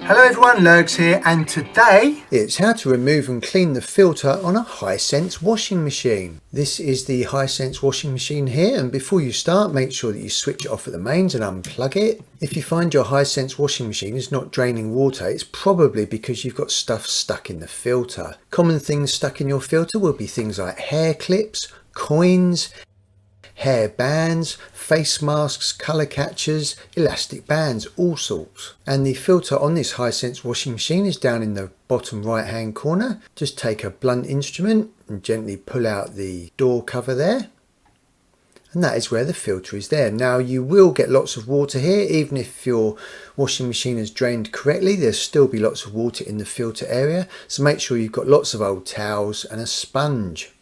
Hello everyone, Lurgs here, and today it's how to remove and clean the filter on a Hisense washing machine. This is the Hisense washing machine here, and before you start, make sure that you switch it off at the mains and unplug it. If you find your Hisense washing machine is not draining water, it's probably because you've got stuff stuck in the filter. Common things stuck in your filter will be things like hair clips, coins, hair bands, face masks, colour catchers, elastic bands, all sorts. And the filter on this Hisense washing machine is down in the bottom right hand corner. Just take a blunt instrument and gently pull out the door cover there. And that is where the filter is there. Now you will get lots of water here, even if your washing machine is drained correctly, there'll still be lots of water in the filter area. So make sure you've got lots of old towels and a sponge.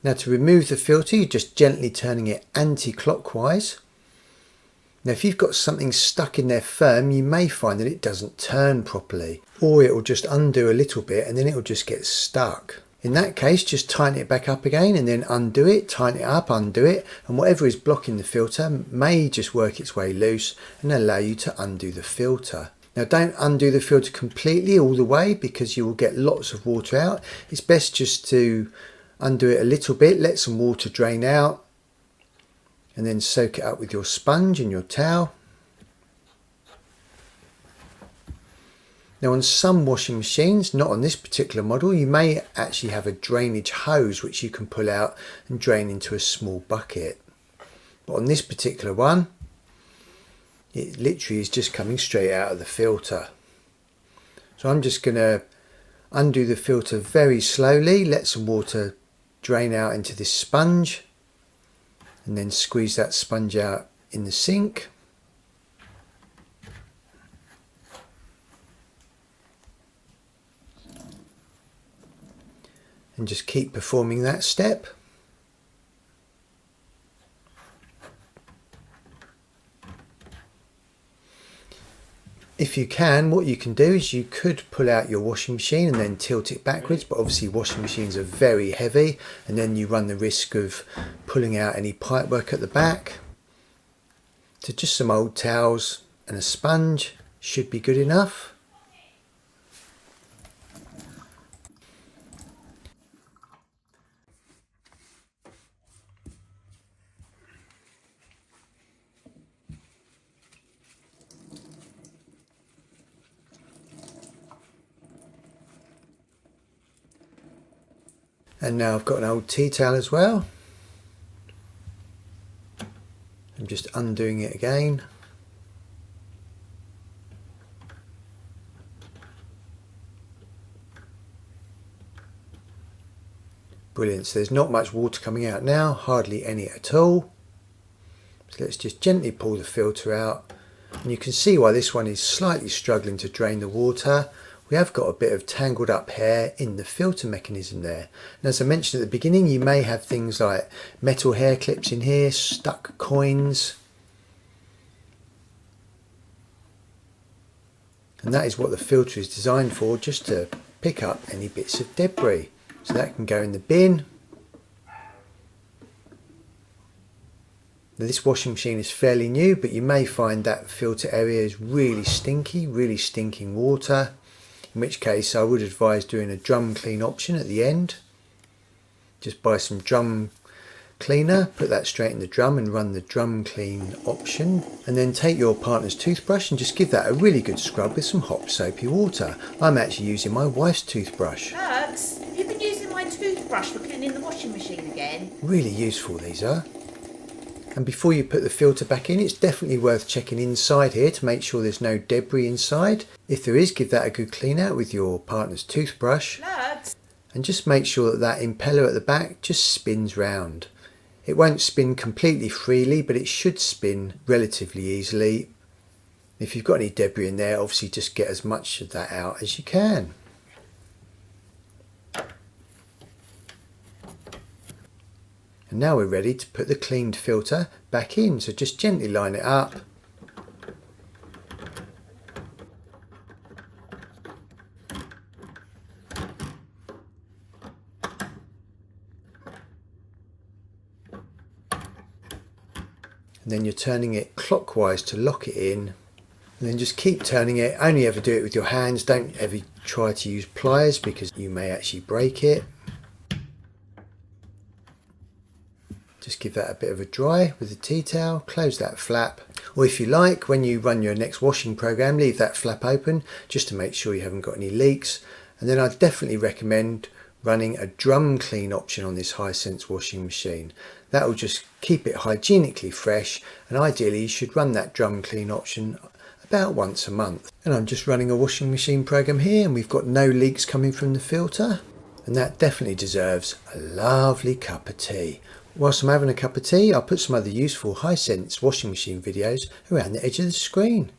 Now to remove the filter, you're just gently turning it anti-clockwise. Now if you've got something stuck in there firm, you may find that it doesn't turn properly, or it will just undo a little bit and then it will just get stuck. In that case, just tighten it back up again and then undo it, tighten it up, undo it, and whatever is blocking the filter may just work its way loose and allow you to undo the filter. Now don't undo the filter completely all the way because you will get lots of water out. It's best just to undo it a little bit, let some water drain out, and then soak it up with your sponge and your towel. Now on some washing machines, not on this particular model, you may actually have a drainage hose which you can pull out and drain into a small bucket. But on this particular one, it literally is just coming straight out of the filter. So I'm just going to undo the filter very slowly, let some water drain out into this sponge, and then squeeze that sponge out in the sink. And just keep performing that step. If you can, what you can do is you could pull out your washing machine and then tilt it backwards, but obviously washing machines are very heavy and then you run the risk of pulling out any pipework at the back. So just some old towels and a sponge should be good enough. And now I've got an old tea towel as well. I'm just undoing it again. Brilliant, so there's not much water coming out now, hardly any at all. So let's just gently pull the filter out. And you can see why this one is slightly struggling to drain the water. We have got a bit of tangled up hair in the filter mechanism there. And as I mentioned at the beginning, you may have things like metal hair clips in here, stuck coins. And that is what the filter is designed for, just to pick up any bits of debris. So that can go in the bin. Now this washing machine is fairly new, but you may find that filter area is really stinky, really stinking water. In which case I would advise doing a drum clean option at the end. Just buy some drum cleaner, put that straight in the drum and run the drum clean option. And then take your partner's toothbrush and just give that a really good scrub with some hot soapy water. I'm actually using my wife's toothbrush. Lurgs, have you been using my toothbrush for cleaning the washing machine again? Really useful these are. And before you put the filter back in, it's definitely worth checking inside here to make sure there's no debris inside. If there is, give that a good clean out with your partner's toothbrush. Lurgs. And just make sure that that impeller at the back just spins round. It won't spin completely freely, but it should spin relatively easily. If you've got any debris in there, obviously just get as much of that out as you can. And now we're ready to put the cleaned filter back in, so just gently line it up. And then you're turning it clockwise to lock it in And then just keep turning it. Only ever do it with your hands. Don't ever try to use pliers because you may actually break it. Just give that a bit of a dry with a tea towel, close that flap. Or if you like, when you run your next washing program, leave that flap open just to make sure you haven't got any leaks. And then I'd definitely recommend running a drum clean option on this Hisense washing machine. That will just keep it hygienically fresh, and ideally you should run that drum clean option about once a month. And I'm just running a washing machine program here, and we've got no leaks coming from the filter, and that definitely deserves a lovely cup of tea. Whilst I'm having a cup of tea, I'll put some other useful Hisense washing machine videos around the edge of the screen.